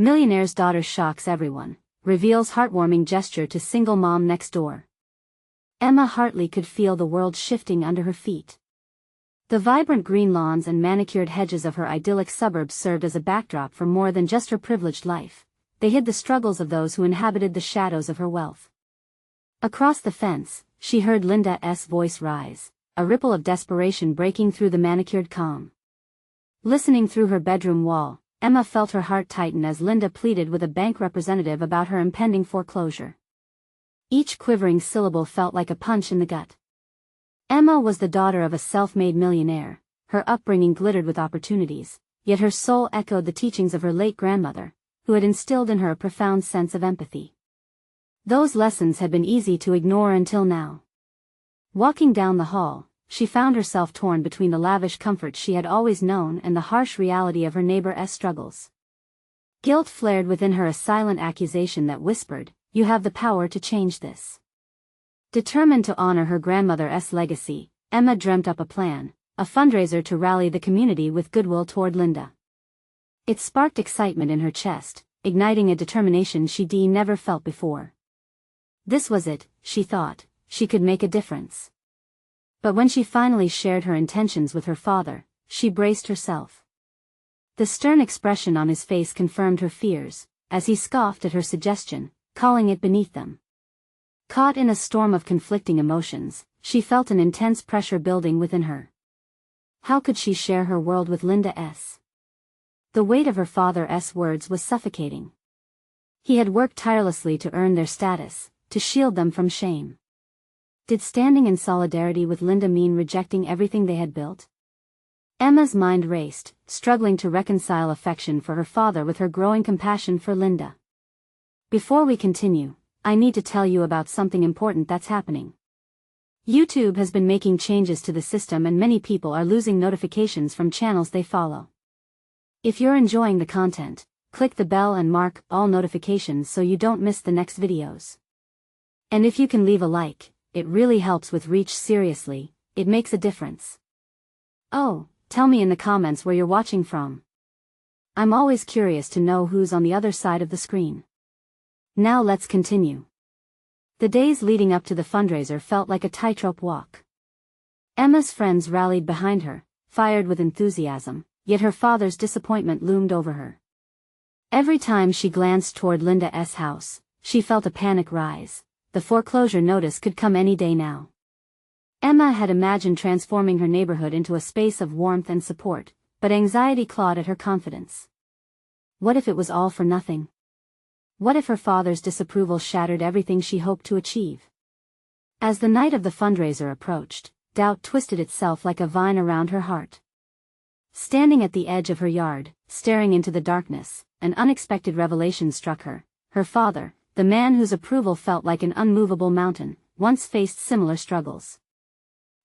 Millionaire's daughter shocks everyone, reveals heartwarming gesture to single mom next door. Emma Hartley could feel the world shifting under her feet. The vibrant green lawns and manicured hedges of her idyllic suburbs served as a backdrop for more than just her privileged life. They hid the struggles of those who inhabited the shadows of her wealth. Across the fence, she heard Linda's voice rise, a ripple of desperation breaking through the manicured calm. Listening through her bedroom wall, Emma felt her heart tighten as Linda pleaded with a bank representative about her impending foreclosure. Each quivering syllable felt like a punch in the gut. Emma was the daughter of a self-made millionaire. Her upbringing glittered with opportunities, yet her soul echoed the teachings of her late grandmother, who had instilled in her a profound sense of empathy. Those lessons had been easy to ignore until now. Walking down the hall, she found herself torn between the lavish comforts she had always known and the harsh reality of her neighbor's struggles. Guilt flared within her, a silent accusation that whispered, "You have the power to change this." Determined to honor her grandmother's legacy, Emma dreamt up a plan, a fundraiser to rally the community with goodwill toward Linda. It sparked excitement in her chest, igniting a determination she'd never felt before. This was it, she thought, she could make a difference. But when she finally shared her intentions with her father, she braced herself. The stern expression on his face confirmed her fears, as he scoffed at her suggestion, calling it beneath them. Caught in a storm of conflicting emotions, she felt an intense pressure building within her. How could she share her world with Linda's? The weight of her father's words was suffocating. He had worked tirelessly to earn their status, to shield them from shame. Did standing in solidarity with Linda mean rejecting everything they had built? Emma's mind raced, struggling to reconcile affection for her father with her growing compassion for Linda. Before we continue, I need to tell you about something important that's happening. YouTube has been making changes to the system and many people are losing notifications from channels they follow. If you're enjoying the content, click the bell and mark all notifications so you don't miss the next videos. And if you can leave a like, it really helps with reach. Seriously, it makes a difference. Oh, tell me in the comments where you're watching from. I'm always curious to know who's on the other side of the screen. Now let's continue. The days leading up to the fundraiser felt like a tightrope walk. Emma's friends rallied behind her, fired with enthusiasm, yet her father's disappointment loomed over her. Every time she glanced toward Linda's house, she felt a panic rise. The foreclosure notice could come any day now. Emma had imagined transforming her neighborhood into a space of warmth and support, but anxiety clawed at her confidence. What if it was all for nothing? What if her father's disapproval shattered everything she hoped to achieve? As the night of the fundraiser approached, doubt twisted itself like a vine around her heart. Standing at the edge of her yard, staring into the darkness, an unexpected revelation struck her. Her father, the man whose approval felt like an unmovable mountain, once faced similar struggles.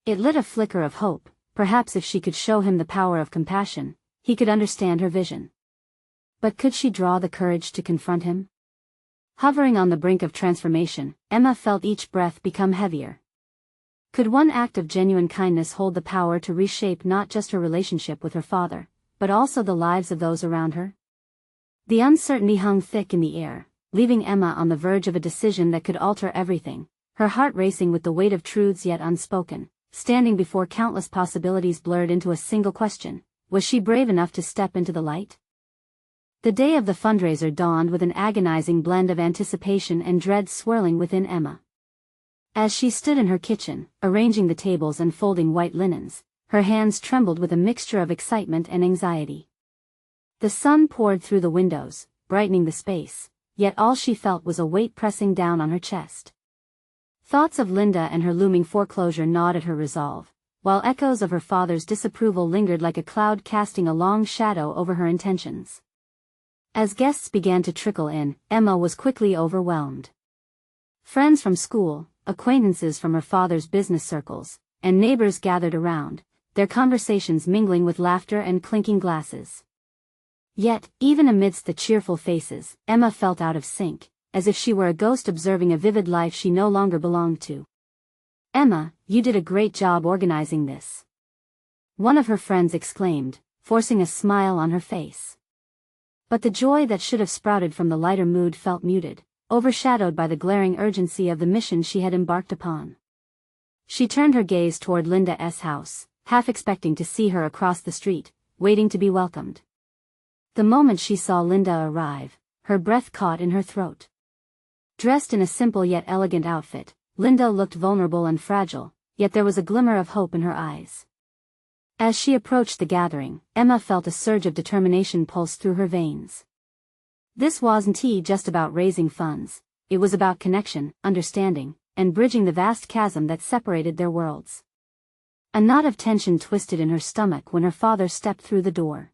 It lit a flicker of hope. Perhaps if she could show him the power of compassion, he could understand her vision. But could she draw the courage to confront him? Hovering on the brink of transformation, Emma felt each breath become heavier. Could one act of genuine kindness hold the power to reshape not just her relationship with her father, but also the lives of those around her? The uncertainty hung thick in the air, leaving Emma on the verge of a decision that could alter everything, her heart racing with the weight of truths yet unspoken, standing before countless possibilities blurred into a single question: was she brave enough to step into the light? The day of the fundraiser dawned with an agonizing blend of anticipation and dread swirling within Emma. As she stood in her kitchen, arranging the tables and folding white linens, her hands trembled with a mixture of excitement and anxiety. The sun poured through the windows, brightening the space, yet all she felt was a weight pressing down on her chest. Thoughts of Linda and her looming foreclosure gnawed at her resolve, while echoes of her father's disapproval lingered like a cloud, casting a long shadow over her intentions. As guests began to trickle in, Emma was quickly overwhelmed. Friends from school, acquaintances from her father's business circles, and neighbors gathered around, their conversations mingling with laughter and clinking glasses. Yet, even amidst the cheerful faces, Emma felt out of sync, as if she were a ghost observing a vivid life she no longer belonged to. "Emma, you did a great job organizing this," one of her friends exclaimed, forcing a smile on her face. But the joy that should have sprouted from the lighter mood felt muted, overshadowed by the glaring urgency of the mission she had embarked upon. She turned her gaze toward Linda's house, half expecting to see her across the street, waiting to be welcomed. The moment she saw Linda arrive, her breath caught in her throat. Dressed in a simple yet elegant outfit, Linda looked vulnerable and fragile, yet there was a glimmer of hope in her eyes. As she approached the gathering, Emma felt a surge of determination pulse through her veins. This wasn't just about raising funds, it was about connection, understanding, and bridging the vast chasm that separated their worlds. A knot of tension twisted in her stomach when her father stepped through the door.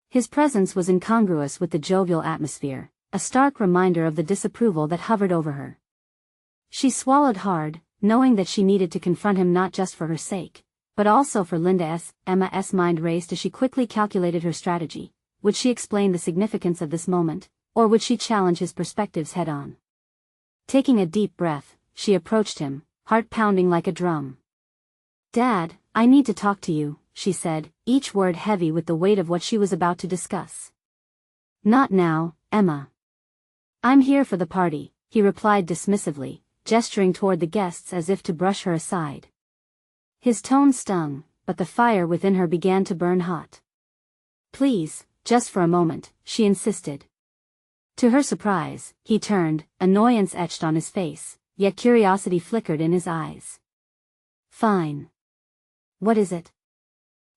His presence was incongruous with the jovial atmosphere, a stark reminder of the disapproval that hovered over her. She swallowed hard, knowing that she needed to confront him not just for her sake, but also for Linda's. Emma's mind raced as she quickly calculated her strategy. Would she explain the significance of this moment, or would she challenge his perspectives head-on? Taking a deep breath, she approached him, heart pounding like a drum. "Dad, I need to talk to you," she said, each word heavy with the weight of what she was about to discuss. "Not now, Emma. I'm here for the party," he replied dismissively, gesturing toward the guests as if to brush her aside. His tone stung, but the fire within her began to burn hot. "Please, just for a moment," she insisted. To her surprise, he turned, annoyance etched on his face, yet curiosity flickered in his eyes. "Fine. What is it?"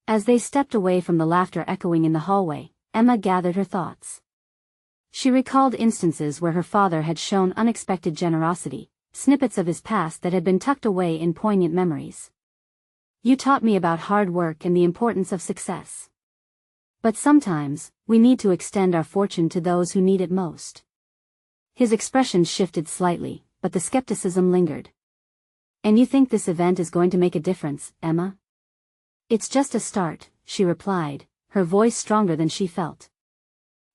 As they stepped away from the laughter echoing in the hallway, Emma gathered her thoughts. She recalled instances where her father had shown unexpected generosity, snippets of his past that had been tucked away in poignant memories. "You taught me about hard work and the importance of success. But sometimes, we need to extend our fortune to those who need it most." His expression shifted slightly, but the skepticism lingered. "And you think this event is going to make a difference, Emma?" "It's just a start," she replied, her voice stronger than she felt.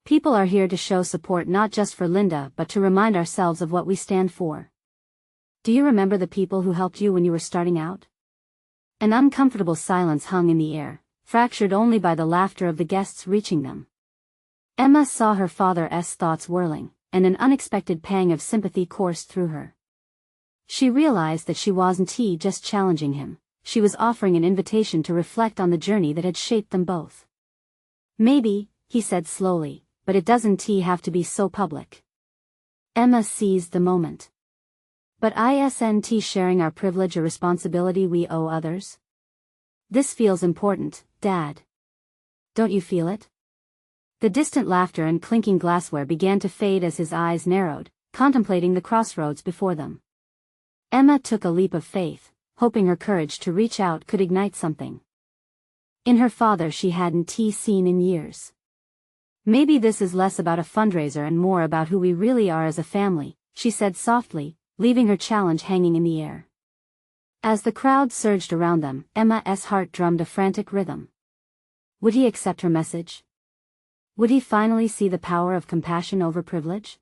"People are here to show support not just for Linda but to remind ourselves of what we stand for. Do you remember the people who helped you when you were starting out?" An uncomfortable silence hung in the air, fractured only by the laughter of the guests reaching them. Emma saw her father's thoughts whirling, and an unexpected pang of sympathy coursed through her. She realized that she wasn't just challenging him, she was offering an invitation to reflect on the journey that had shaped them both. "Maybe," he said slowly, "but it doesn't have to be so public." Emma seized the moment. "But isn't sharing our privilege a responsibility we owe others? This feels important, Dad. Don't you feel it?" The distant laughter and clinking glassware began to fade as his eyes narrowed, contemplating the crossroads before them. Emma took a leap of faith, hoping her courage to reach out could ignite something. In her father she hadn't seen in years. "Maybe this is less about a fundraiser and more about who we really are as a family," she said softly, leaving her challenge hanging in the air. As the crowd surged around them, Emma's heart drummed a frantic rhythm. Would he accept her message? Would he finally see the power of compassion over privilege?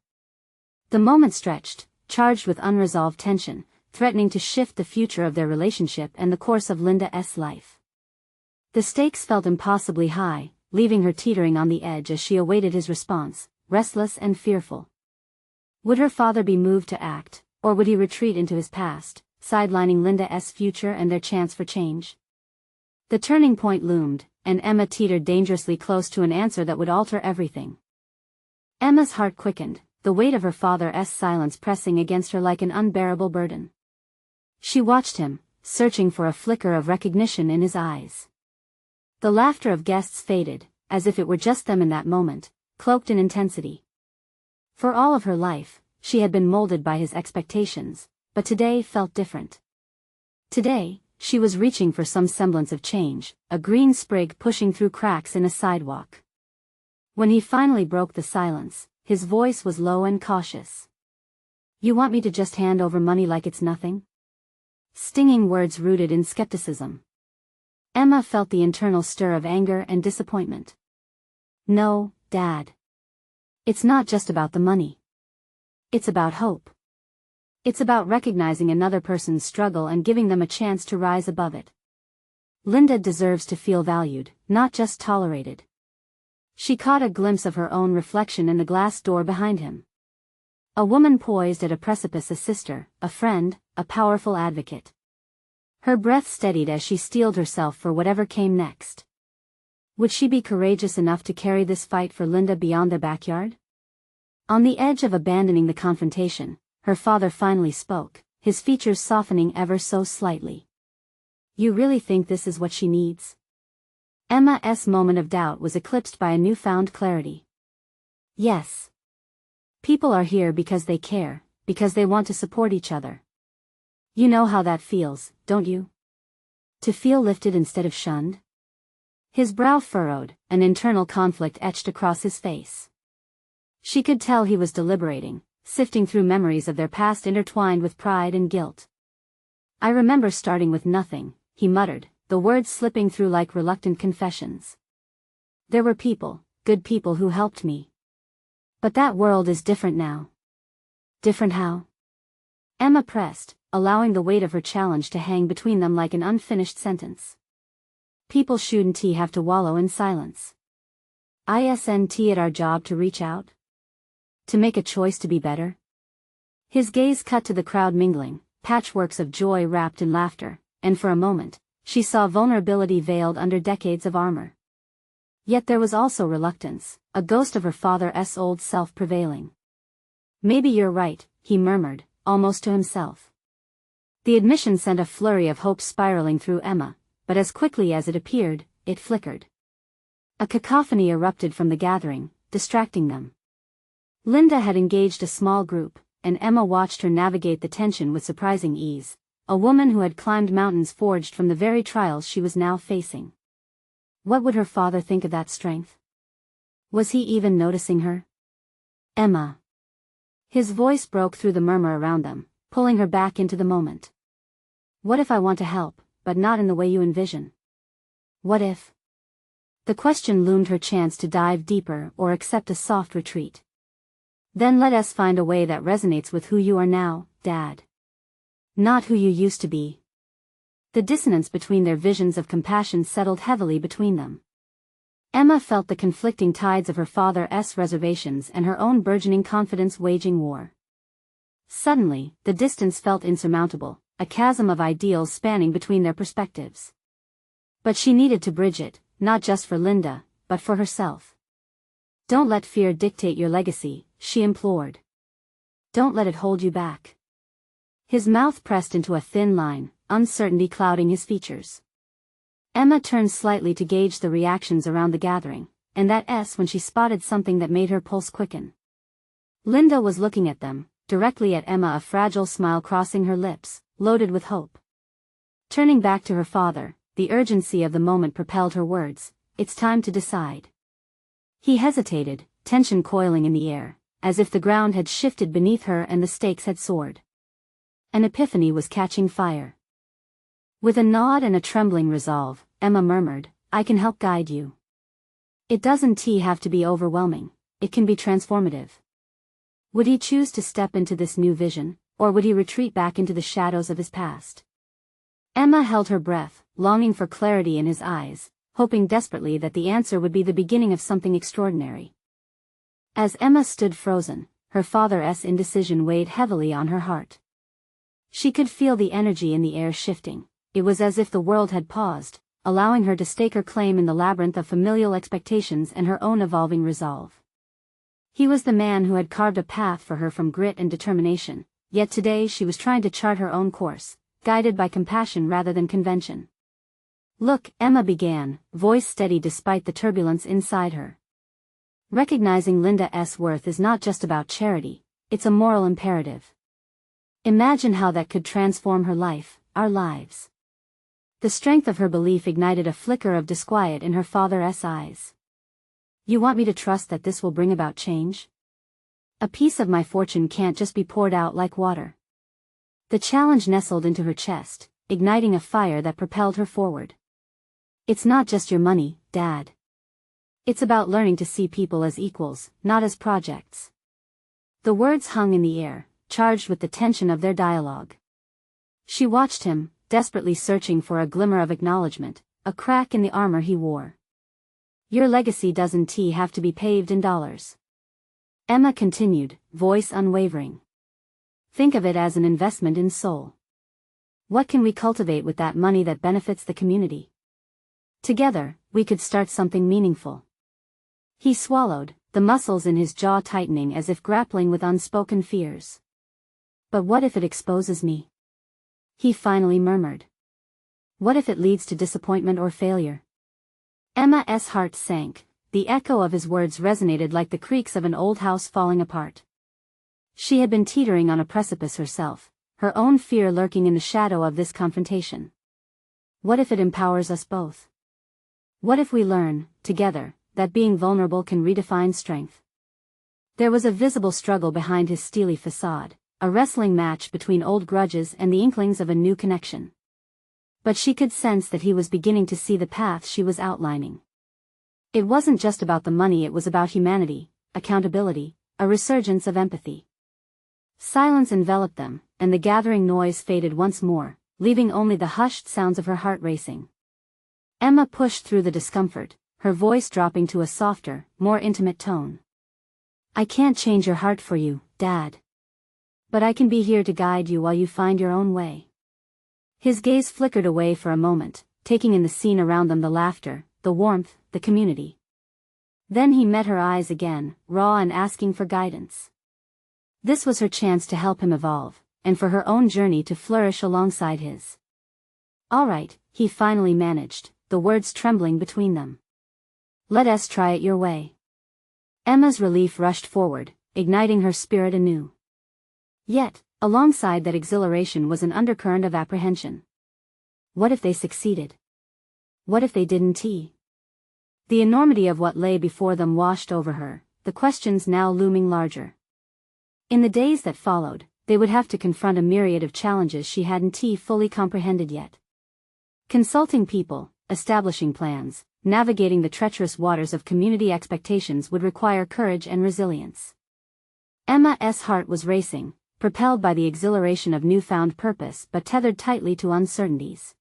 The moment stretched, charged with unresolved tension, threatening to shift the future of their relationship and the course of Linda's life. The stakes felt impossibly high, leaving her teetering on the edge as she awaited his response, restless and fearful. Would her father be moved to act, or would he retreat into his past, sidelining Linda's future and their chance for change? The turning point loomed, and Emma teetered dangerously close to an answer that would alter everything. Emma's heart quickened, the weight of her father's silence pressing against her like an unbearable burden. She watched him, searching for a flicker of recognition in his eyes. The laughter of guests faded, as if it were just them in that moment, cloaked in intensity. For all of her life, she had been molded by his expectations, but today felt different. Today, she was reaching for some semblance of change, a green sprig pushing through cracks in a sidewalk. When he finally broke the silence, his voice was low and cautious. "You want me to just hand over money like it's nothing?" Stinging words rooted in skepticism. Emma felt the internal stir of anger and disappointment. "No, Dad. It's not just about the money. It's about hope. It's about recognizing another person's struggle and giving them a chance to rise above it. Linda deserves to feel valued, not just tolerated." She caught a glimpse of her own reflection in the glass door behind him. A woman poised at a precipice, a sister, a friend, a powerful advocate. Her breath steadied as she steeled herself for whatever came next. Would she be courageous enough to carry this fight for Linda beyond their backyard? On the edge of abandoning the confrontation, her father finally spoke, his features softening ever so slightly. You really think this is what she needs? Emma's moment of doubt was eclipsed by a newfound clarity. Yes. People are here because they care, because they want to support each other. You know how that feels, don't you? To feel lifted instead of shunned? His brow furrowed, an internal conflict etched across his face. She could tell he was deliberating, sifting through memories of their past intertwined with pride and guilt. I remember starting with nothing, he muttered, the words slipping through like reluctant confessions. There were people, good people who helped me. But that world is different now. Different how? Emma pressed, allowing the weight of her challenge to hang between them like an unfinished sentence. People shouldn't have to wallow in silence. Isn't it our job to reach out? To make a choice to be better? His gaze cut to the crowd mingling, patchworks of joy wrapped in laughter, and for a moment, she saw vulnerability veiled under decades of armor. Yet there was also reluctance, a ghost of her father's old self prevailing. Maybe you're right, he murmured, almost to himself. The admission sent a flurry of hope spiraling through Emma, but as quickly as it appeared, it flickered. A cacophony erupted from the gathering, distracting them. Linda had engaged a small group, and Emma watched her navigate the tension with surprising ease, a woman who had climbed mountains forged from the very trials she was now facing. What would her father think of that strength? Was he even noticing her? Emma. His voice broke through the murmur around them, pulling her back into the moment. What if I want to help, but not in the way you envision? What if? The question loomed her chance to dive deeper or accept a soft retreat. Then let us find a way that resonates with who you are now, Dad. Not who you used to be. The dissonance between their visions of compassion settled heavily between them. Emma felt the conflicting tides of her father's reservations and her own burgeoning confidence waging war. Suddenly, the distance felt insurmountable, a chasm of ideals spanning between their perspectives. But she needed to bridge it, not just for Linda, but for herself. Don't let fear dictate your legacy, she implored. Don't let it hold you back. His mouth pressed into a thin line, uncertainty clouding his features. Emma turned slightly to gauge the reactions around the gathering, and that's when she spotted something that made her pulse quicken. Linda was looking at them, directly at Emma, a fragile smile crossing her lips, loaded with hope. Turning back to her father, the urgency of the moment propelled her words, "It's time to decide." He hesitated, tension coiling in the air, as if the ground had shifted beneath her and the stakes had soared. An epiphany was catching fire. With a nod and a trembling resolve, Emma murmured, "I can help guide you. It doesn't have to be overwhelming, it can be transformative." Would he choose to step into this new vision, or would he retreat back into the shadows of his past? Emma held her breath, longing for clarity in his eyes, hoping desperately that the answer would be the beginning of something extraordinary. As Emma stood frozen, her father's indecision weighed heavily on her heart. She could feel the energy in the air shifting. It was as if the world had paused, allowing her to stake her claim in the labyrinth of familial expectations and her own evolving resolve. He was the man who had carved a path for her from grit and determination, yet today she was trying to chart her own course, guided by compassion rather than convention. "Look," Emma began, voice steady despite the turbulence inside her. Recognizing Linda's worth is not just about charity, it's a moral imperative. Imagine how that could transform her life, our lives. The strength of her belief ignited a flicker of disquiet in her father's eyes. "You want me to trust that this will bring about change? A piece of my fortune can't just be poured out like water." The challenge nestled into her chest, igniting a fire that propelled her forward. "It's not just your money, Dad. It's about learning to see people as equals, not as projects." The words hung in the air, charged with the tension of their dialogue. She watched him, desperately searching for a glimmer of acknowledgement, a crack in the armor he wore. Your legacy doesn't have to be paved in dollars. Emma continued, voice unwavering. Think of it as an investment in soul. What can we cultivate with that money that benefits the community? Together, we could start something meaningful. He swallowed, the muscles in his jaw tightening as if grappling with unspoken fears. But what if it exposes me? He finally murmured. What if it leads to disappointment or failure? Emma's heart sank. The echo of his words resonated like the creaks of an old house falling apart. She had been teetering on a precipice herself, her own fear lurking in the shadow of this confrontation. What if it empowers us both? What if we learn, together, that being vulnerable can redefine strength? There was a visible struggle behind his steely facade, a wrestling match between old grudges and the inklings of a new connection. But she could sense that he was beginning to see the path she was outlining. It wasn't just about the money, it was about humanity, accountability, a resurgence of empathy. Silence enveloped them, and the gathering noise faded once more, leaving only the hushed sounds of her heart racing. Emma pushed through the discomfort, her voice dropping to a softer, more intimate tone. I can't change your heart for you, Dad. But I can be here to guide you while you find your own way. His gaze flickered away for a moment, taking in the scene around them, the laughter, the warmth, the community. Then he met her eyes again, raw and asking for guidance. This was her chance to help him evolve, and for her own journey to flourish alongside his. All right, he finally managed, the words trembling between them. Let us try it your way. Emma's relief rushed forward, igniting her spirit anew. Yet, alongside that exhilaration was an undercurrent of apprehension. What if they succeeded? What if they didn't? The enormity of what lay before them washed over her, the questions now looming larger. In the days that followed, they would have to confront a myriad of challenges she hadn't fully comprehended yet. Consulting people, establishing plans, navigating the treacherous waters of community expectations would require courage and resilience. Emma's heart was racing, propelled by the exhilaration of newfound purpose but tethered tightly to uncertainties.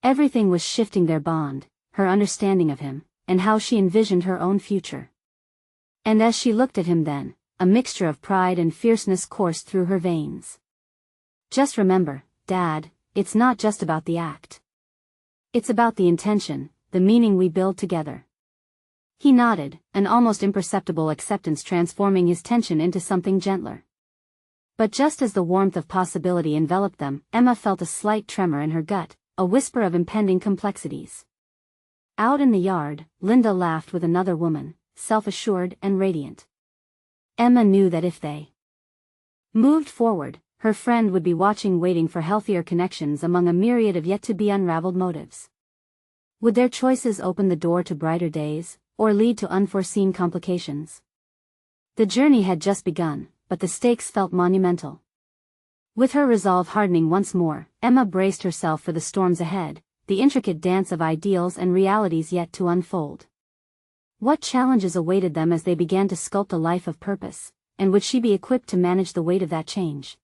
Everything was shifting their bond, her understanding of him, and how she envisioned her own future. And as she looked at him then, a mixture of pride and fierceness coursed through her veins. Just remember, Dad, it's not just about the act. It's about the intention, the meaning we build together. He nodded, an almost imperceptible acceptance transforming his tension into something gentler. But just as the warmth of possibility enveloped them, Emma felt a slight tremor in her gut, a whisper of impending complexities. Out in the yard, Linda laughed with another woman, self-assured and radiant. Emma knew that if they moved forward, her friend would be watching, waiting for healthier connections among a myriad of yet-to-be unraveled motives. Would their choices open the door to brighter days, or lead to unforeseen complications? The journey had just begun, but the stakes felt monumental. With her resolve hardening once more, Emma braced herself for the storms ahead, the intricate dance of ideals and realities yet to unfold. What challenges awaited them as they began to sculpt a life of purpose, and would she be equipped to manage the weight of that change?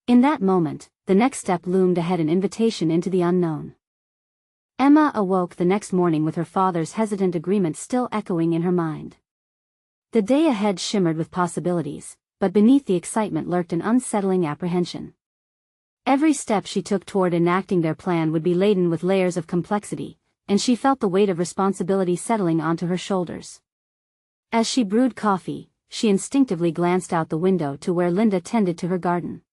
In that moment, the next step loomed ahead, an invitation into the unknown. Emma awoke the next morning with her father's hesitant agreement still echoing in her mind. The day ahead shimmered with possibilities, but beneath the excitement lurked an unsettling apprehension. Every step she took toward enacting their plan would be laden with layers of complexity, and she felt the weight of responsibility settling onto her shoulders. As she brewed coffee, she instinctively glanced out the window to where Linda tended to her garden.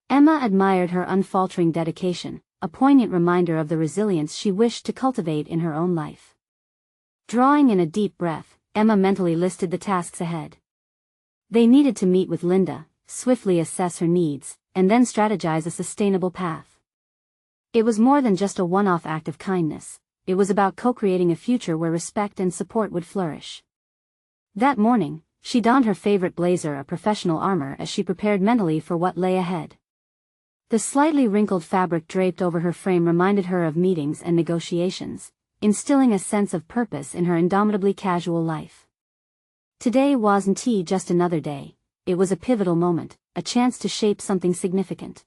Emma admired her unfaltering dedication, a poignant reminder of the resilience she wished to cultivate in her own life. Drawing in a deep breath, Emma mentally listed the tasks ahead. They needed to meet with Linda, swiftly assess her needs, and then strategize a sustainable path. It was more than just a one-off act of kindness, it was about co-creating a future where respect and support would flourish. That morning, she donned her favorite blazer, a professional armor, as she prepared mentally for what lay ahead. The slightly wrinkled fabric draped over her frame reminded her of meetings and negotiations, instilling a sense of purpose in her indomitably casual life. Today wasn't just another day, it was a pivotal moment, a chance to shape something significant.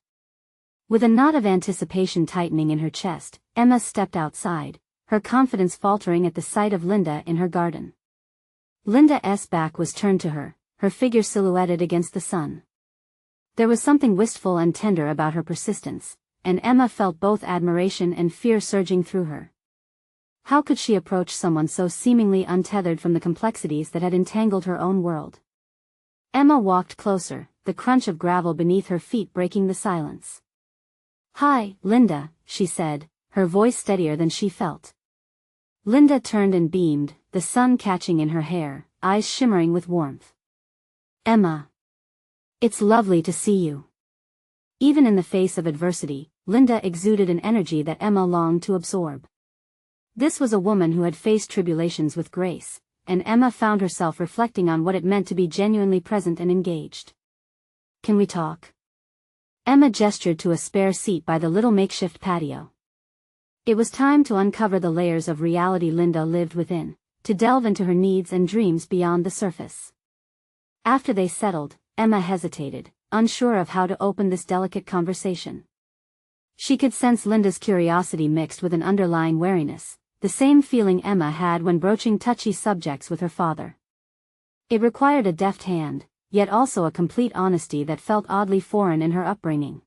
With a knot of anticipation tightening in her chest, Emma stepped outside, her confidence faltering at the sight of Linda in her garden. Linda's back was turned to her, her figure silhouetted against the sun. There was something wistful and tender about her persistence, and Emma felt both admiration and fear surging through her. How could she approach someone so seemingly untethered from the complexities that had entangled her own world? Emma walked closer, the crunch of gravel beneath her feet breaking the silence. "Hi, Linda," she said, her voice steadier than she felt. Linda turned and beamed, the sun catching in her hair, eyes shimmering with warmth. "Emma. It's lovely to see you." Even in the face of adversity, Linda exuded an energy that Emma longed to absorb. This was a woman who had faced tribulations with grace, and Emma found herself reflecting on what it meant to be genuinely present and engaged. "Can we talk?" Emma gestured to a spare seat by the little makeshift patio. It was time to uncover the layers of reality Linda lived within, to delve into her needs and dreams beyond the surface. After they settled, Emma hesitated, unsure of how to open this delicate conversation. She could sense Linda's curiosity mixed with an underlying wariness, the same feeling Emma had when broaching touchy subjects with her father. It required a deft hand, yet also a complete honesty that felt oddly foreign in her upbringing.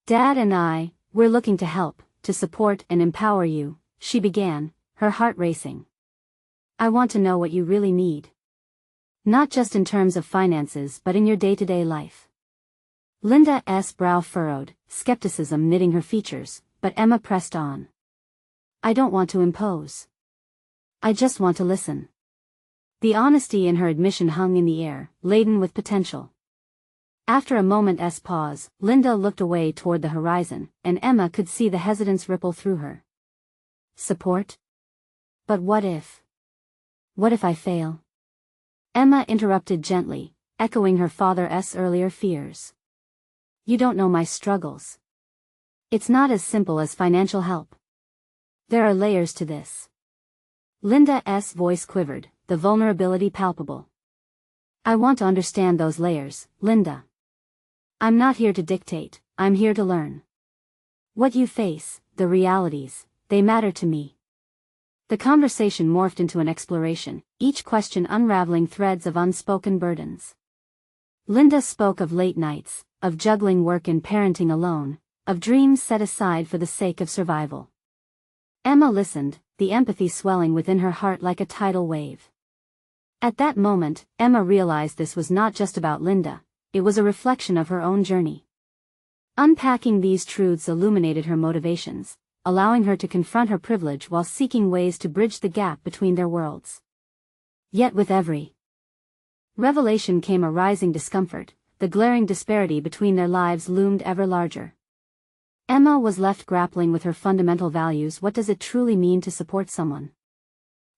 "Dad and we're looking to help, to support and empower you," she began, her heart racing. "I want to know what you really need. Not just in terms of finances but in your day-to-day life." Linda's brow furrowed, skepticism knitting her features, but Emma pressed on. "I don't want to impose. I just want to listen." The honesty in her admission hung in the air, laden with potential. After a moment's pause, Linda looked away toward the horizon, and Emma could see the hesitance ripple through her. "Support? But what if? What if I fail?" Emma interrupted gently, echoing her father's earlier fears. "You don't know my struggles. It's not as simple as financial help. There are layers to this." Linda's voice quivered, the vulnerability palpable. "I want to understand those layers, Linda. I'm not here to dictate, I'm here to learn. What you face, the realities, they matter to me." The conversation morphed into an exploration, each question unraveling threads of unspoken burdens. Linda spoke of late nights, of juggling work and parenting alone, of dreams set aside for the sake of survival. Emma listened, the empathy swelling within her heart like a tidal wave. At that moment, Emma realized this was not just about Linda, it was a reflection of her own journey. Unpacking these truths illuminated her motivations, allowing her to confront her privilege while seeking ways to bridge the gap between their worlds. Yet with every revelation came a rising discomfort, the glaring disparity between their lives loomed ever larger. Emma was left grappling with her fundamental values. What does it truly mean to support someone?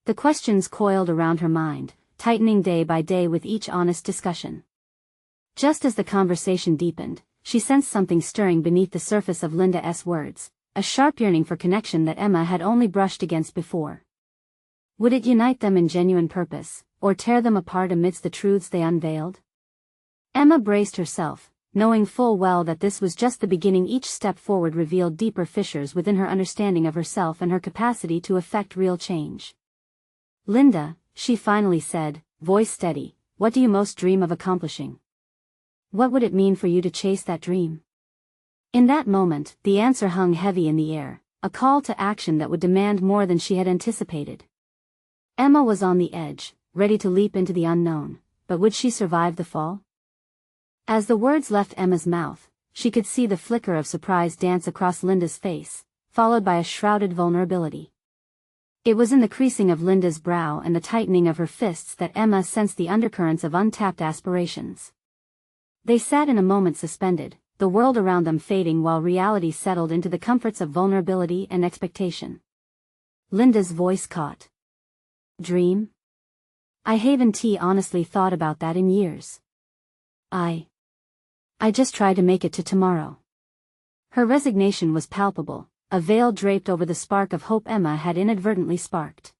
The questions coiled around her mind, tightening day by day with each honest discussion. Just as the conversation deepened, she sensed something stirring beneath the surface of Linda's words, a sharp yearning for connection that Emma had only brushed against before. Would it unite them in genuine purpose, or tear them apart amidst the truths they unveiled? Emma braced herself, knowing full well that this was just the beginning. Each step forward revealed deeper fissures within her understanding of herself and her capacity to effect real change. "Linda," she finally said, voice steady, "what do you most dream of accomplishing? What would it mean for you to chase that dream?" In that moment, the answer hung heavy in the air, a call to action that would demand more than she had anticipated. Emma was on the edge, ready to leap into the unknown, but would she survive the fall? As the words left Emma's mouth, she could see the flicker of surprise dance across Linda's face, followed by a shrouded vulnerability. It was in the creasing of Linda's brow and the tightening of her fists that Emma sensed the undercurrents of untapped aspirations. They sat in a moment suspended, the world around them fading while reality settled into the comforts of vulnerability and expectation. Linda's voice caught. "Dream? I haven't honestly thought about that in years. I just try to make it to tomorrow." Her resignation was palpable, a veil draped over the spark of hope Emma had inadvertently sparked.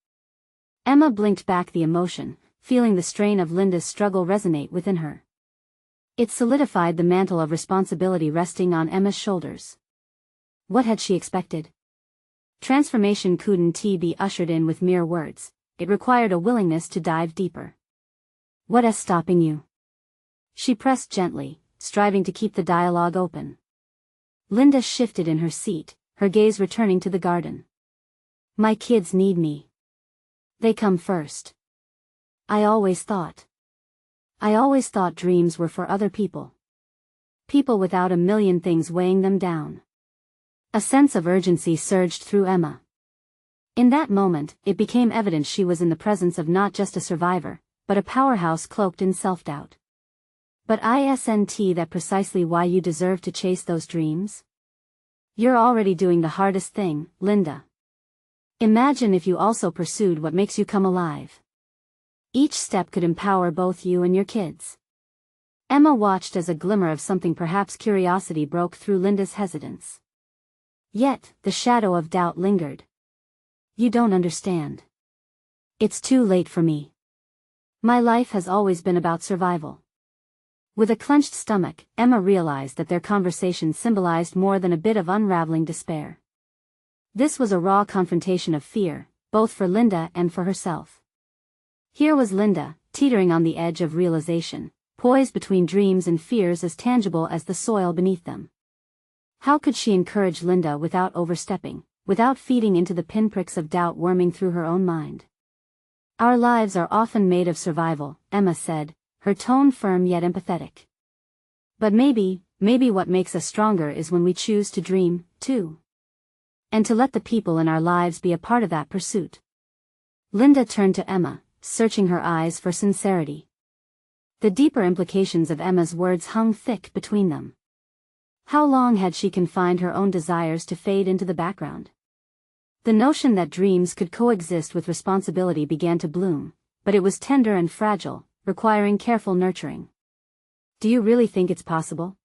Emma blinked back the emotion, feeling the strain of Linda's struggle resonate within her. It solidified the mantle of responsibility resting on Emma's shoulders. What had she expected? Transformation couldn't be ushered in with mere words, it required a willingness to dive deeper. What's stopping you? She pressed gently, striving to keep the dialogue open. Linda shifted in her seat, her gaze returning to the garden. My kids need me. They come first. I always thought dreams were for other people. People without a million things weighing them down. A sense of urgency surged through Emma. In that moment, it became evident she was in the presence of not just a survivor, but a powerhouse cloaked in self-doubt. But isn't that precisely why you deserve to chase those dreams? You're already doing the hardest thing, Linda. Imagine if you also pursued what makes you come alive. Each step could empower both you and your kids. Emma watched as a glimmer of something, perhaps curiosity, broke through Linda's hesitance. Yet, the shadow of doubt lingered. You don't understand. It's too late for me. My life has always been about survival. With a clenched stomach, Emma realized that their conversation symbolized more than a bit of unraveling despair. This was a raw confrontation of fear, both for Linda and for herself. Here was Linda, teetering on the edge of realization, poised between dreams and fears as tangible as the soil beneath them. How could she encourage Linda without overstepping, without feeding into the pinpricks of doubt worming through her own mind? Our lives are often made of survival, Emma said, her tone firm yet empathetic. But maybe what makes us stronger is when we choose to dream, too. And to let the people in our lives be a part of that pursuit. Linda turned to Emma, searching her eyes for sincerity. The deeper implications of Emma's words hung thick between them. How long had she confined her own desires to fade into the background? The notion that dreams could coexist with responsibility began to bloom, but it was tender and fragile, requiring careful nurturing. Do you really think it's possible?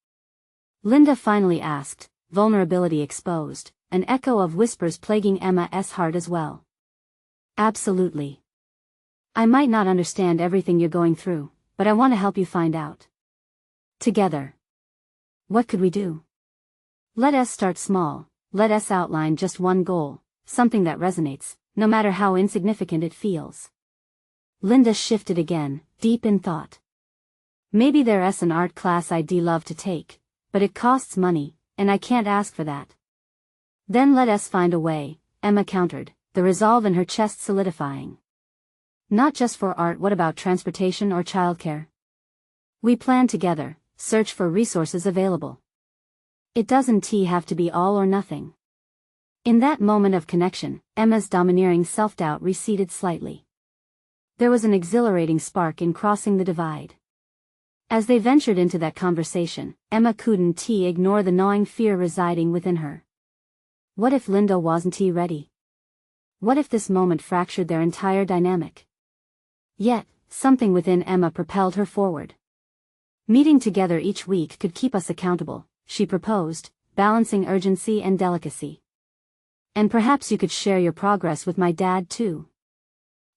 Linda finally asked, vulnerability exposed, an echo of whispers plaguing Emma's heart as well. Absolutely. I might not understand everything you're going through, but I want to help you find out. Together. What could we do? Let us start small, let us outline just one goal, something that resonates, no matter how insignificant it feels. Linda shifted again, deep in thought. Maybe there's an art class I'd love to take, but it costs money, and I can't ask for that. Then let us find a way, Emma countered, the resolve in her chest solidifying. Not just for art, what about transportation or childcare? We plan together, search for resources available. It doesn't have to be all or nothing. In that moment of connection, Emma's domineering self-doubt receded slightly. There was an exhilarating spark in crossing the divide. As they ventured into that conversation, Emma couldn't ignore the gnawing fear residing within her. What if Linda wasn't ready? What if this moment fractured their entire dynamic? Yet, something within Emma propelled her forward. Meeting together each week could keep us accountable, she proposed, balancing urgency and delicacy. And perhaps you could share your progress with my dad too.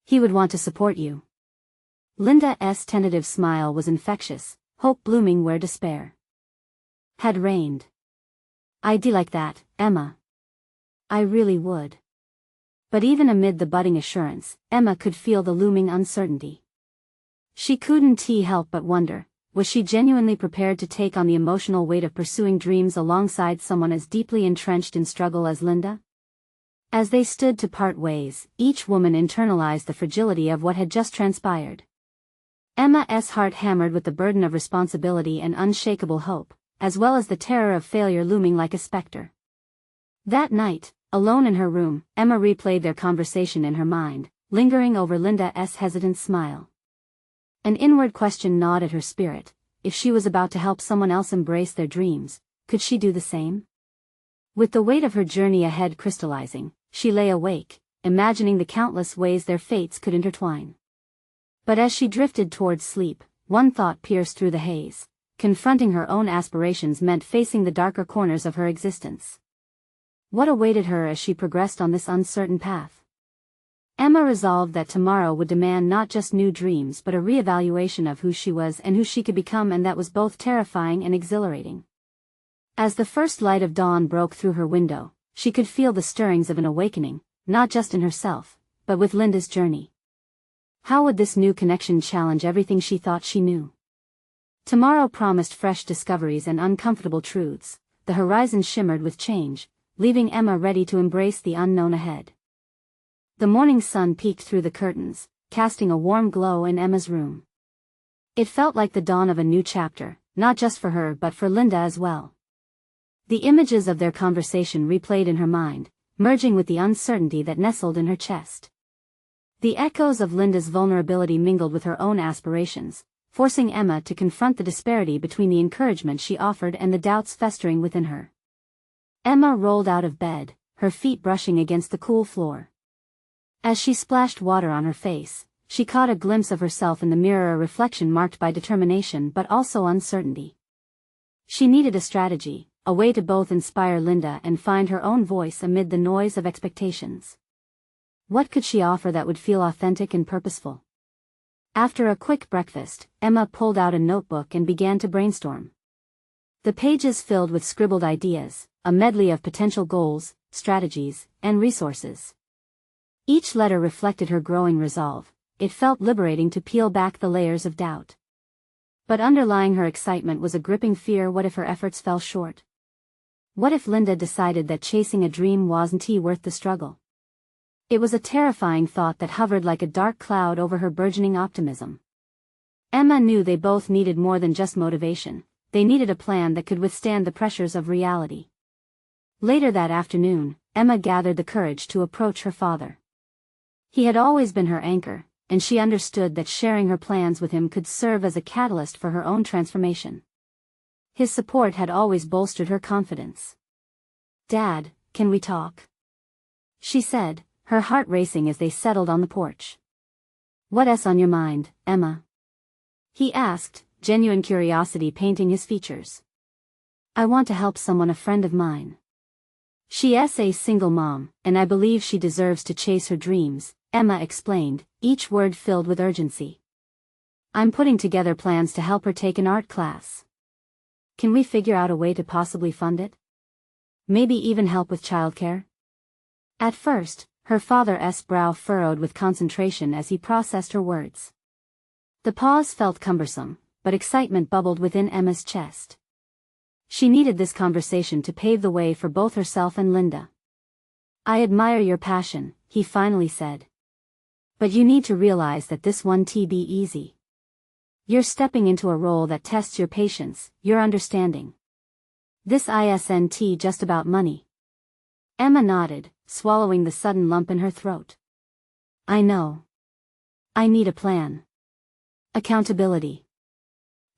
He would want to support you. Linda's tentative smile was infectious, hope blooming where despair had reigned. I'd like that, Emma. I really would. But even amid the budding assurance, Emma could feel the looming uncertainty. She couldn't help but wonder, was she genuinely prepared to take on the emotional weight of pursuing dreams alongside someone as deeply entrenched in struggle as Linda? As they stood to part ways, each woman internalized the fragility of what had just transpired. Emma's heart hammered with the burden of responsibility and unshakable hope, as well as the terror of failure looming like a specter. That night, alone in her room, Emma replayed their conversation in her mind, lingering over Linda's hesitant smile. An inward question gnawed at her spirit. If she was about to help someone else embrace their dreams, could she do the same? With the weight of her journey ahead crystallizing, she lay awake, imagining the countless ways their fates could intertwine. But as she drifted towards sleep, one thought pierced through the haze. Confronting her own aspirations meant facing the darker corners of her existence. What awaited her as she progressed on this uncertain path? Emma resolved that tomorrow would demand not just new dreams but a reevaluation of who she was and who she could become, and that was both terrifying and exhilarating. As the first light of dawn broke through her window, she could feel the stirrings of an awakening, not just in herself, but with Linda's journey. How would this new connection challenge everything she thought she knew? Tomorrow promised fresh discoveries and uncomfortable truths. The horizon shimmered with change, leaving Emma ready to embrace the unknown ahead. The morning sun peeked through the curtains, casting a warm glow in Emma's room. It felt like the dawn of a new chapter, not just for her but for Linda as well. The images of their conversation replayed in her mind, merging with the uncertainty that nestled in her chest. The echoes of Linda's vulnerability mingled with her own aspirations, forcing Emma to confront the disparity between the encouragement she offered and the doubts festering within her. Emma rolled out of bed, her feet brushing against the cool floor. As she splashed water on her face, she caught a glimpse of herself in the mirror, a reflection marked by determination but also uncertainty. She needed a strategy, a way to both inspire Linda and find her own voice amid the noise of expectations. What could she offer that would feel authentic and purposeful? After a quick breakfast, Emma pulled out a notebook and began to brainstorm. The pages filled with scribbled ideas, a medley of potential goals, strategies, and resources. Each letter reflected her growing resolve. It felt liberating to peel back the layers of doubt. But underlying her excitement was a gripping fear. What if her efforts fell short? What if Linda decided that chasing a dream wasn't worth the struggle? It was a terrifying thought that hovered like a dark cloud over her burgeoning optimism. Emma knew they both needed more than just motivation. They needed a plan that could withstand the pressures of reality. Later that afternoon, Emma gathered the courage to approach her father. He had always been her anchor, and she understood that sharing her plans with him could serve as a catalyst for her own transformation. His support had always bolstered her confidence. "Dad, can we talk?" she said, her heart racing as they settled on the porch. "What's on your mind, Emma?" he asked, genuine curiosity painting his features. "I want to help someone, a friend of mine. She's a single mom, and I believe she deserves to chase her dreams," Emma explained, each word filled with urgency. "I'm putting together plans to help her take an art class. Can we figure out a way to possibly fund it? Maybe even help with childcare?" At first, her father's brow furrowed with concentration as he processed her words. The pause felt cumbersome, but excitement bubbled within Emma's chest. She needed this conversation to pave the way for both herself and Linda. "I admire your passion," he finally said. "But you need to realize that this won't be easy. You're stepping into a role that tests your patience, your understanding. This isn't just about money." Emma nodded, swallowing the sudden lump in her throat. "I know. I need a plan. Accountability.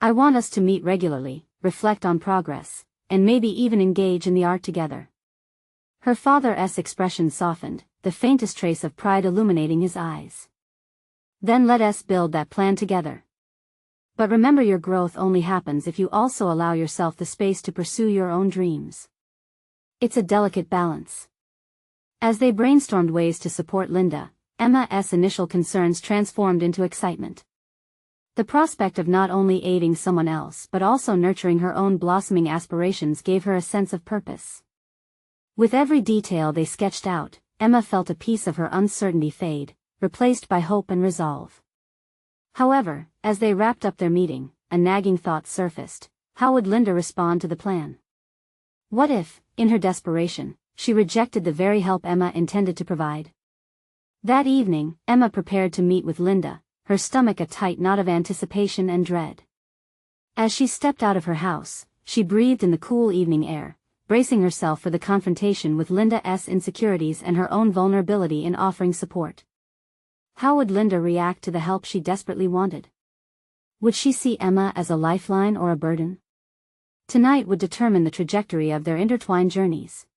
I want us to meet regularly, reflect on progress, and maybe even engage in the art together." Her father's expression softened, the faintest trace of pride illuminating his eyes. "Then let us build that plan together. But remember, your growth only happens if you also allow yourself the space to pursue your own dreams. It's a delicate balance." As they brainstormed ways to support Linda, Emma's initial concerns transformed into excitement. The prospect of not only aiding someone else but also nurturing her own blossoming aspirations gave her a sense of purpose. With every detail they sketched out, Emma felt a piece of her uncertainty fade, replaced by hope and resolve. However, as they wrapped up their meeting, a nagging thought surfaced: how would Linda respond to the plan? What if, in her desperation, she rejected the very help Emma intended to provide? That evening, Emma prepared to meet with Linda, her stomach a tight knot of anticipation and dread. As she stepped out of her house, she breathed in the cool evening air, bracing herself for the confrontation with Linda's insecurities and her own vulnerability in offering support. How would Linda react to the help she desperately wanted? Would she see Emma as a lifeline or a burden? Tonight would determine the trajectory of their intertwined journeys.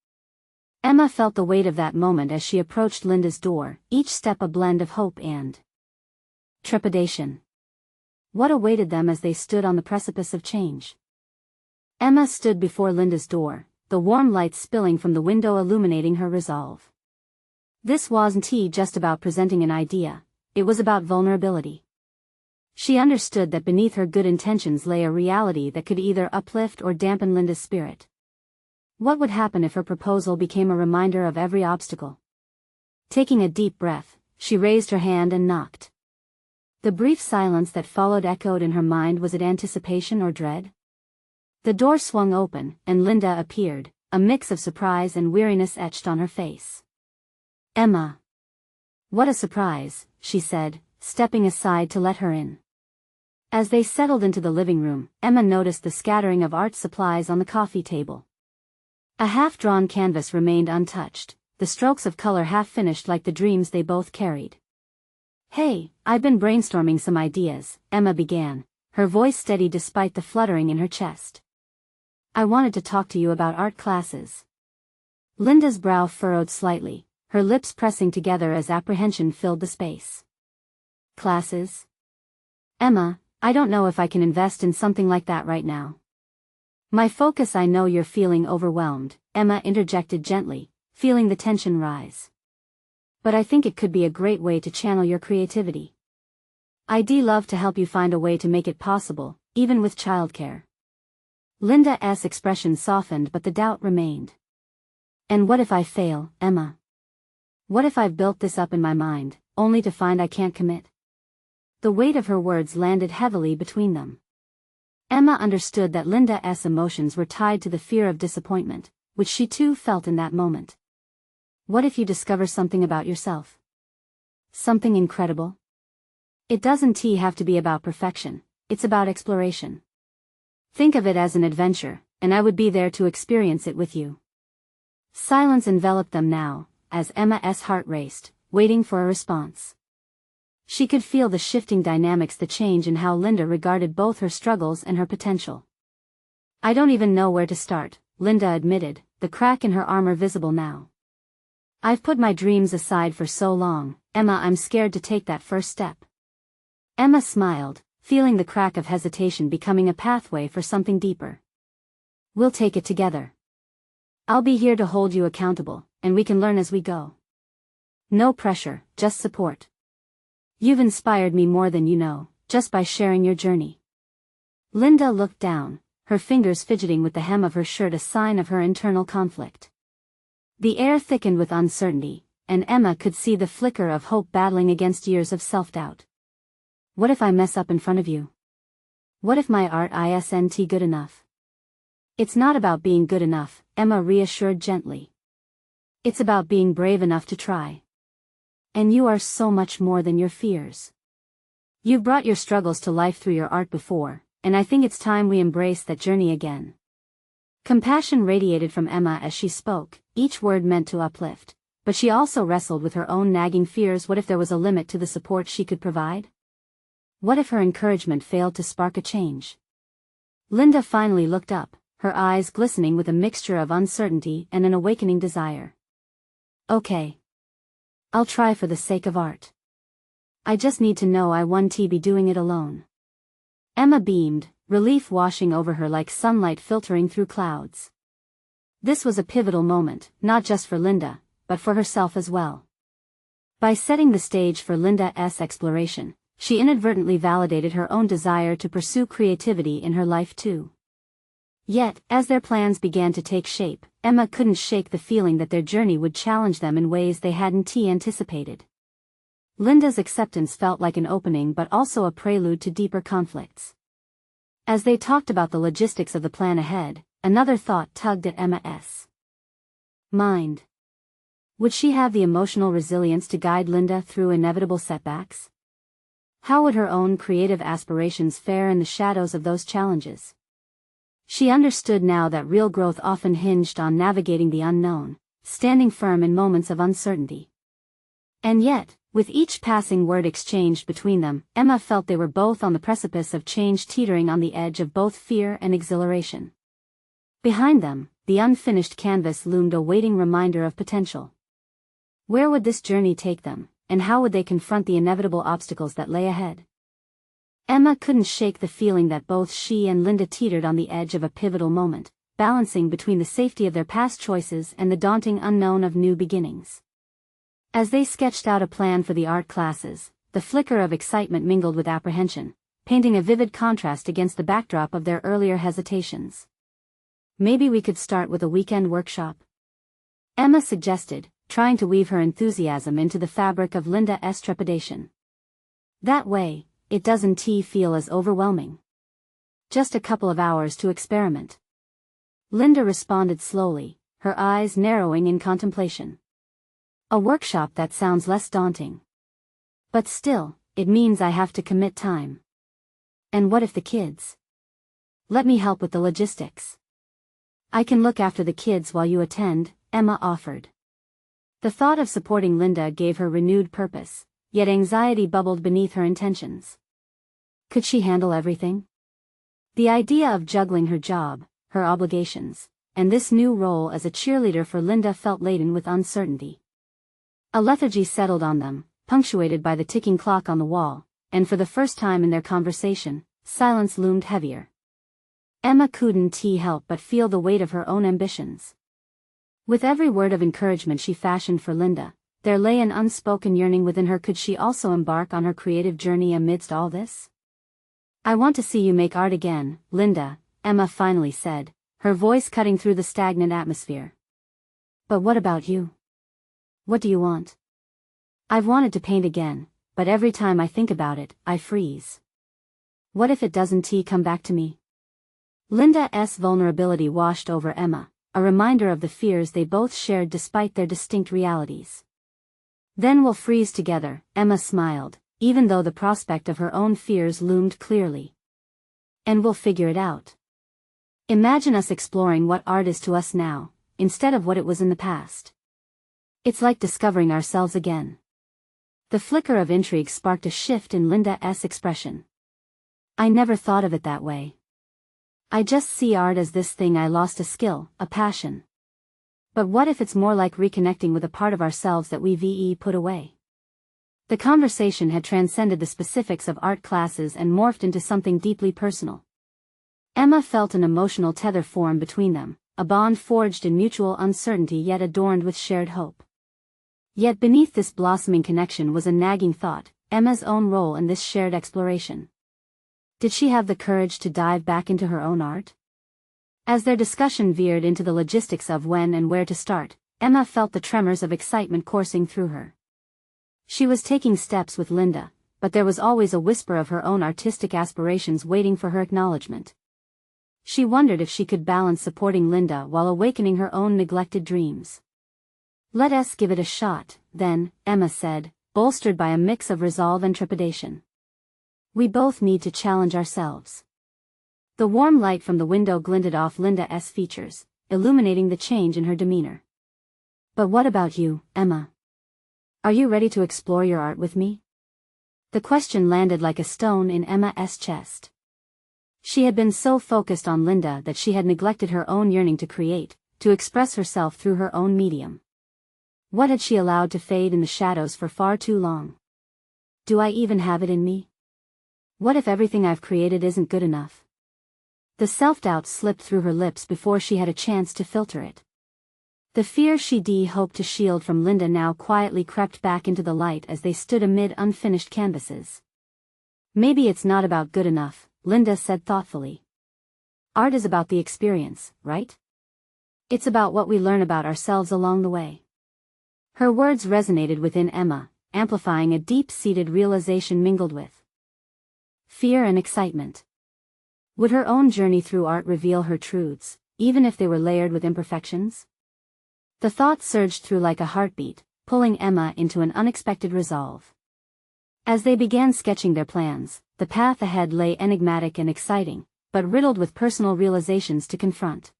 Emma felt the weight of that moment as she approached Linda's door, each step a blend of hope and trepidation. What awaited them as they stood on the precipice of change? Emma stood before Linda's door, the warm light spilling from the window illuminating her resolve. This wasn't just about presenting an idea, it was about vulnerability. She understood that beneath her good intentions lay a reality that could either uplift or dampen Linda's spirit. What would happen if her proposal became a reminder of every obstacle? Taking a deep breath, she raised her hand and knocked. The brief silence that followed echoed in her mind. Was it anticipation or dread? The door swung open, and Linda appeared, a mix of surprise and weariness etched on her face. "Emma." "What a surprise," she said, stepping aside to let her in. As they settled into the living room, Emma noticed the scattering of art supplies on the coffee table. A half-drawn canvas remained untouched, the strokes of color half-finished like the dreams they both carried. "Hey, I've been brainstorming some ideas," Emma began, her voice steady despite the fluttering in her chest. "I wanted to talk to you about art classes." Linda's brow furrowed slightly, her lips pressing together as apprehension filled the space. "Classes? Emma, I don't know if I can invest in something like that right now." "My focus." "I know you're feeling overwhelmed," Emma interjected gently, feeling the tension rise. "But I think it could be a great way to channel your creativity. I'd love to help you find a way to make it possible, even with childcare." Linda's expression softened, but the doubt remained. "And what if I fail, Emma? What if I've built this up in my mind, only to find I can't commit?" The weight of her words landed heavily between them. Emma understood that Linda's emotions were tied to the fear of disappointment, which she too felt in that moment. What if you discover something about yourself? Something incredible? It doesn't have to be about perfection, it's about exploration. Think of it as an adventure, and I would be there to experience it with you. Silence enveloped them now, as Emma's heart raced, waiting for a response. She could feel the shifting dynamics, the change in how Linda regarded both her struggles and her potential. "I don't even know where to start," Linda admitted, the crack in her armor visible now. "I've put my dreams aside for so long, Emma. I'm scared to take that first step." Emma smiled, feeling the crack of hesitation becoming a pathway for something deeper. "We'll take it together. I'll be here to hold you accountable, and we can learn as we go. No pressure, just support. You've inspired me more than you know, just by sharing your journey." Linda looked down, her fingers fidgeting with the hem of her shirt, a sign of her internal conflict. The air thickened with uncertainty, and Emma could see the flicker of hope battling against years of self-doubt. "What if I mess up in front of you? What if my art isn't good enough?" "It's not about being good enough," Emma reassured gently. "It's about being brave enough to try. And you are so much more than your fears. You've brought your struggles to life through your art before, and I think it's time we embrace that journey again." Compassion radiated from Emma as she spoke, each word meant to uplift, but she also wrestled with her own nagging fears. What if there was a limit to the support she could provide? What if her encouragement failed to spark a change? Linda finally looked up, her eyes glistening with a mixture of uncertainty and an awakening desire. "Okay. I'll try for the sake of art. I just need to know I won't be doing it alone." Emma beamed, relief washing over her like sunlight filtering through clouds. This was a pivotal moment, not just for Linda, but for herself as well. By setting the stage for Linda's exploration, she inadvertently validated her own desire to pursue creativity in her life too. Yet, as their plans began to take shape, Emma couldn't shake the feeling that their journey would challenge them in ways they hadn't anticipated. Linda's acceptance felt like an opening, but also a prelude to deeper conflicts. As they talked about the logistics of the plan ahead, another thought tugged at Emma's mind. Would she have the emotional resilience to guide Linda through inevitable setbacks? How would her own creative aspirations fare in the shadows of those challenges? She understood now that real growth often hinged on navigating the unknown, standing firm in moments of uncertainty. And yet, with each passing word exchanged between them, Emma felt they were both on the precipice of change, teetering on the edge of both fear and exhilaration. Behind them, the unfinished canvas loomed, a waiting reminder of potential. Where would this journey take them, and how would they confront the inevitable obstacles that lay ahead? Emma couldn't shake the feeling that both she and Linda teetered on the edge of a pivotal moment, balancing between the safety of their past choices and the daunting unknown of new beginnings. As they sketched out a plan for the art classes, the flicker of excitement mingled with apprehension, painting a vivid contrast against the backdrop of their earlier hesitations. Maybe we could start with a weekend workshop? Emma suggested, trying to weave her enthusiasm into the fabric of Linda's trepidation. That way, it doesn't feel as overwhelming. Just a couple of hours to experiment. Linda responded slowly, her eyes narrowing in contemplation. A workshop, that sounds less daunting. But still, it means I have to commit time. And what if the kids? Let me help with the logistics. I can look after the kids while you attend, Emma offered. The thought of supporting Linda gave her renewed purpose, yet anxiety bubbled beneath her intentions. Could she handle everything? The idea of juggling her job, her obligations, and this new role as a cheerleader for Linda felt laden with uncertainty. A lethargy settled on them, punctuated by the ticking clock on the wall, and for the first time in their conversation, silence loomed heavier. Emma couldn't help but feel the weight of her own ambitions. With every word of encouragement she fashioned for Linda, there lay an unspoken yearning within her. Could she also embark on her creative journey amidst all this? I want to see you make art again, Linda, Emma finally said, her voice cutting through the stagnant atmosphere. But what about you? What do you want? I've wanted to paint again, but every time I think about it, I freeze. What if it doesn't come back to me? Linda's vulnerability washed over Emma, a reminder of the fears they both shared despite their distinct realities. Then we'll freeze together, Emma smiled, even though the prospect of her own fears loomed clearly. And we'll figure it out. Imagine us exploring what art is to us now, instead of what it was in the past. It's like discovering ourselves again. The flicker of intrigue sparked a shift in Linda's expression. I never thought of it that way. I just see art as this thing I lost, a skill, a passion. But what if it's more like reconnecting with a part of ourselves that we put away? The conversation had transcended the specifics of art classes and morphed into something deeply personal. Emma felt an emotional tether form between them, a bond forged in mutual uncertainty yet adorned with shared hope. Yet beneath this blossoming connection was a nagging thought, Emma's own role in this shared exploration. Did she have the courage to dive back into her own art? As their discussion veered into the logistics of when and where to start, Emma felt the tremors of excitement coursing through her. She was taking steps with Linda, but there was always a whisper of her own artistic aspirations waiting for her acknowledgement. She wondered if she could balance supporting Linda while awakening her own neglected dreams. Let us give it a shot, then, Emma said, bolstered by a mix of resolve and trepidation. We both need to challenge ourselves. The warm light from the window glinted off Linda's features, illuminating the change in her demeanor. But what about you, Emma? Are you ready to explore your art with me? The question landed like a stone in Emma's chest. She had been so focused on Linda that she had neglected her own yearning to create, to express herself through her own medium. What had she allowed to fade in the shadows for far too long? Do I even have it in me? What if everything I've created isn't good enough? The self-doubt slipped through her lips before she had a chance to filter it. The fear she'd hoped to shield from Linda now quietly crept back into the light as they stood amid unfinished canvases. Maybe it's not about good enough, Linda said thoughtfully. Art is about the experience, right? It's about what we learn about ourselves along the way. Her words resonated within Emma, amplifying a deep-seated realization mingled with fear and excitement. Would her own journey through art reveal her truths, even if they were layered with imperfections? The thought surged through like a heartbeat, pulling Emma into an unexpected resolve. As they began sketching their plans, the path ahead lay enigmatic and exciting, but riddled with personal realizations to confront.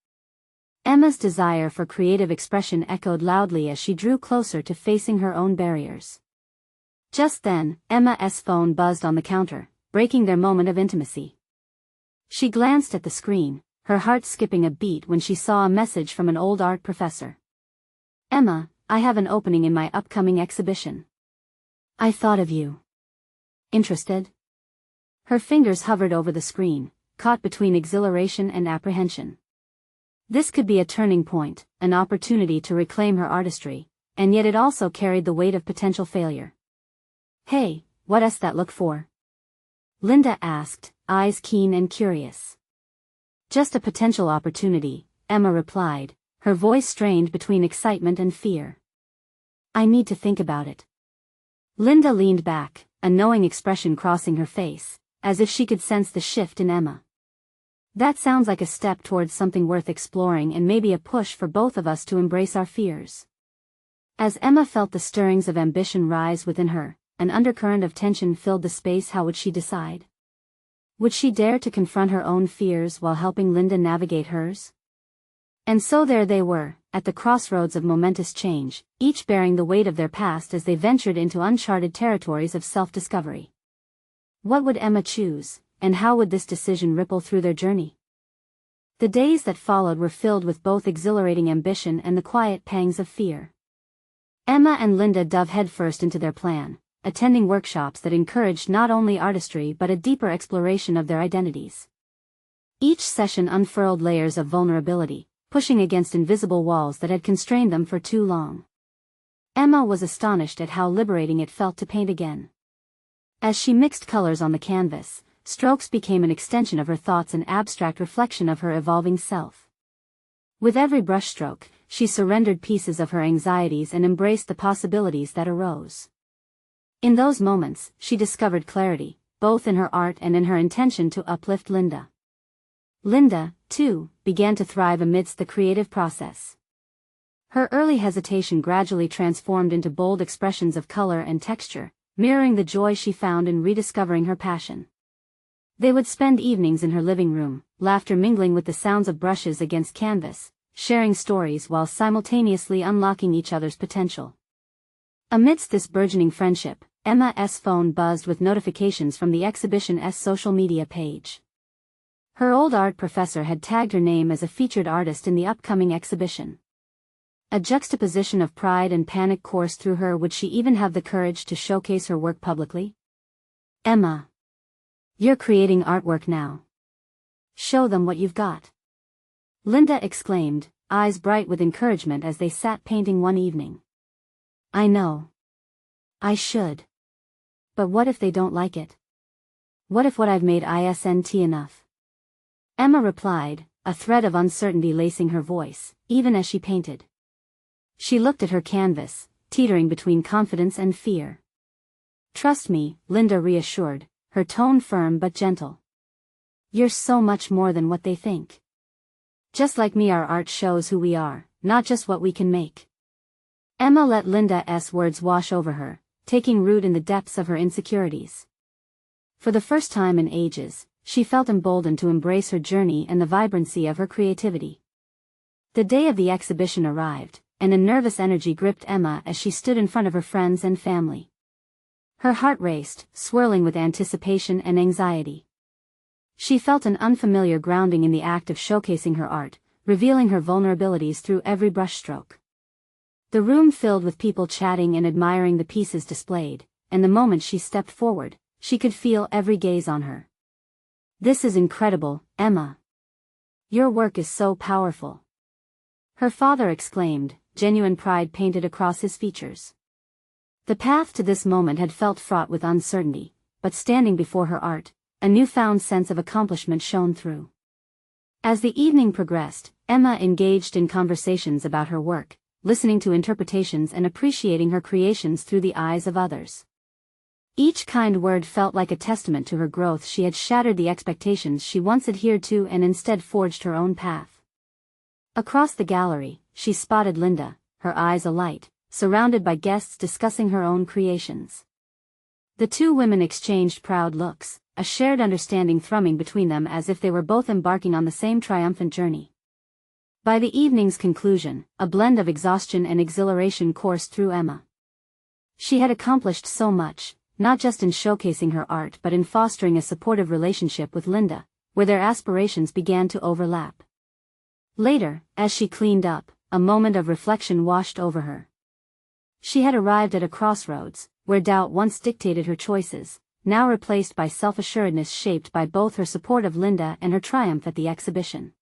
Emma's desire for creative expression echoed loudly as she drew closer to facing her own barriers. Just then, Emma's phone buzzed on the counter, breaking their moment of intimacy. She glanced at the screen, her heart skipping a beat when she saw a message from an old art professor. Emma, I have an opening in my upcoming exhibition. I thought of you. Interested? Her fingers hovered over the screen, caught between exhilaration and apprehension. This could be a turning point, an opportunity to reclaim her artistry, and yet it also carried the weight of potential failure. Hey, what's that look for? Linda asked, eyes keen and curious. Just a potential opportunity, Emma replied, her voice strained between excitement and fear. I need to think about it. Linda leaned back, a knowing expression crossing her face, as if she could sense the shift in Emma. That sounds like a step towards something worth exploring and maybe a push for both of us to embrace our fears. As Emma felt the stirrings of ambition rise within her, an undercurrent of tension filled the space. How would she decide? Would she dare to confront her own fears while helping Linda navigate hers? And so there they were, at the crossroads of momentous change, each bearing the weight of their past as they ventured into uncharted territories of self-discovery. What would Emma choose, and how would this decision ripple through their journey? The days that followed were filled with both exhilarating ambition and the quiet pangs of fear. Emma and Linda dove headfirst into their plan, attending workshops that encouraged not only artistry but a deeper exploration of their identities. Each session unfurled layers of vulnerability, pushing against invisible walls that had constrained them for too long. Emma was astonished at how liberating it felt to paint again. As she mixed colors on the canvas, strokes became an extension of her thoughts, an abstract reflection of her evolving self. With every brushstroke, she surrendered pieces of her anxieties and embraced the possibilities that arose. In those moments, she discovered clarity, both in her art and in her intention to uplift Linda. Linda, too, began to thrive amidst the creative process. Her early hesitation gradually transformed into bold expressions of color and texture, mirroring the joy she found in rediscovering her passion. They would spend evenings in her living room, laughter mingling with the sounds of brushes against canvas, sharing stories while simultaneously unlocking each other's potential. Amidst this burgeoning friendship, Emma's phone buzzed with notifications from the exhibition's social media page. Her old art professor had tagged her name as a featured artist in the upcoming exhibition. A juxtaposition of pride and panic coursed through her. Would she even have the courage to showcase her work publicly? Emma. You're creating artwork now. Show them what you've got. Linda exclaimed, eyes bright with encouragement as they sat painting one evening. I know. I should. But what if they don't like it? What if what I've made isn't enough? Emma replied, a thread of uncertainty lacing her voice, even as she painted. She looked at her canvas, teetering between confidence and fear. Trust me, Linda reassured, her tone firm but gentle. You're so much more than what they think. Just like me, our art shows who we are, not just what we can make. Emma let Linda's words wash over her, taking root in the depths of her insecurities. For the first time in ages, she felt emboldened to embrace her journey and the vibrancy of her creativity. The day of the exhibition arrived, and a nervous energy gripped Emma as she stood in front of her friends and family. Her heart raced, swirling with anticipation and anxiety. She felt an unfamiliar grounding in the act of showcasing her art, revealing her vulnerabilities through every brushstroke. The room filled with people chatting and admiring the pieces displayed, and the moment she stepped forward, she could feel every gaze on her. This is incredible, Emma. Your work is so powerful. Her father exclaimed, genuine pride painted across his features. The path to this moment had felt fraught with uncertainty, but standing before her art, a newfound sense of accomplishment shone through. As the evening progressed, Emma engaged in conversations about her work, listening to interpretations and appreciating her creations through the eyes of others. Each kind word felt like a testament to her growth. She had shattered the expectations she once adhered to and instead forged her own path. Across the gallery, she spotted Linda, her eyes alight, surrounded by guests discussing her own creations. The two women exchanged proud looks, a shared understanding thrumming between them as if they were both embarking on the same triumphant journey. By the evening's conclusion, a blend of exhaustion and exhilaration coursed through Emma. She had accomplished so much, not just in showcasing her art but in fostering a supportive relationship with Linda, where their aspirations began to overlap. Later, as she cleaned up, a moment of reflection washed over her. She had arrived at a crossroads, where doubt once dictated her choices, now replaced by self-assuredness shaped by both her support of Linda and her triumph at the exhibition.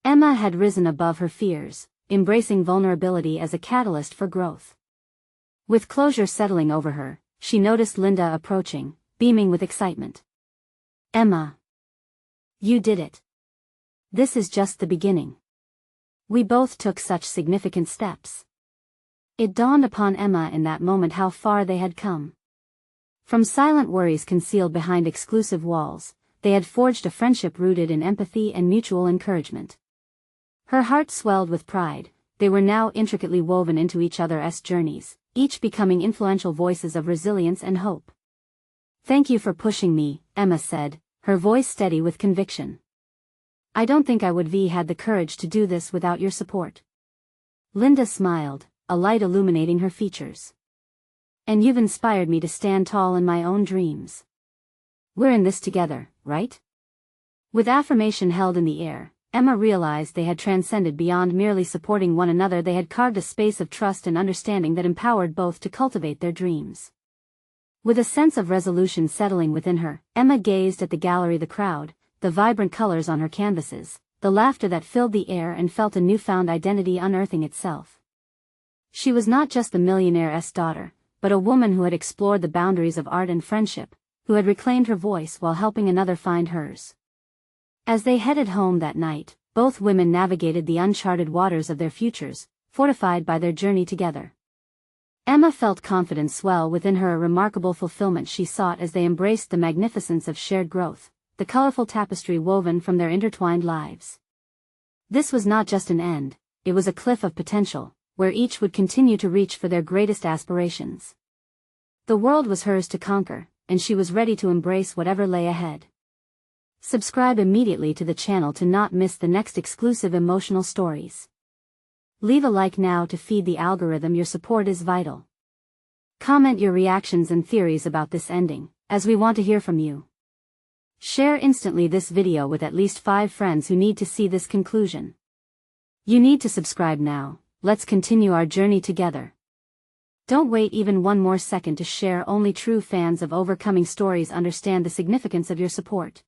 Emma had risen above her fears, embracing vulnerability as a catalyst for growth. With closure settling over her, she noticed Linda approaching, beaming with excitement. Emma. You did it. This is just the beginning. We both took such significant steps. It dawned upon Emma in that moment how far they had come. From silent worries concealed behind exclusive walls, they had forged a friendship rooted in empathy and mutual encouragement. Her heart swelled with pride. They were now intricately woven into each other's journeys, each becoming influential voices of resilience and hope. "Thank you for pushing me," Emma said, her voice steady with conviction. "I don't think I would have had the courage to do this without your support." Linda smiled, a light illuminating her features. "And you've inspired me to stand tall in my own dreams. We're in this together, right?" With affirmation held in the air, Emma realized they had transcended beyond merely supporting one another. They had carved a space of trust and understanding that empowered both to cultivate their dreams. With a sense of resolution settling within her, Emma gazed at the gallery, the crowd, the vibrant colors on her canvases, the laughter that filled the air, and felt a newfound identity unearthing itself. She was not just the millionaire's daughter, but a woman who had explored the boundaries of art and friendship, who had reclaimed her voice while helping another find hers. As they headed home that night, both women navigated the uncharted waters of their futures, fortified by their journey together. Emma felt confidence swell within her, a remarkable fulfillment she sought as they embraced the magnificence of shared growth, the colorful tapestry woven from their intertwined lives. This was not just an end, it was a cliff of potential, where each would continue to reach for their greatest aspirations. The world was hers to conquer, and she was ready to embrace whatever lay ahead. Subscribe immediately to the channel to not miss the next exclusive emotional stories. Leave a like now to feed the algorithm. Your support is vital. Comment your reactions and theories about this ending, as we want to hear from you. Share instantly this video with at least 5 friends who need to see this conclusion. You need to subscribe now. Let's continue our journey together. Don't wait even one more second to share. Only true fans of overcoming stories understand the significance of your support.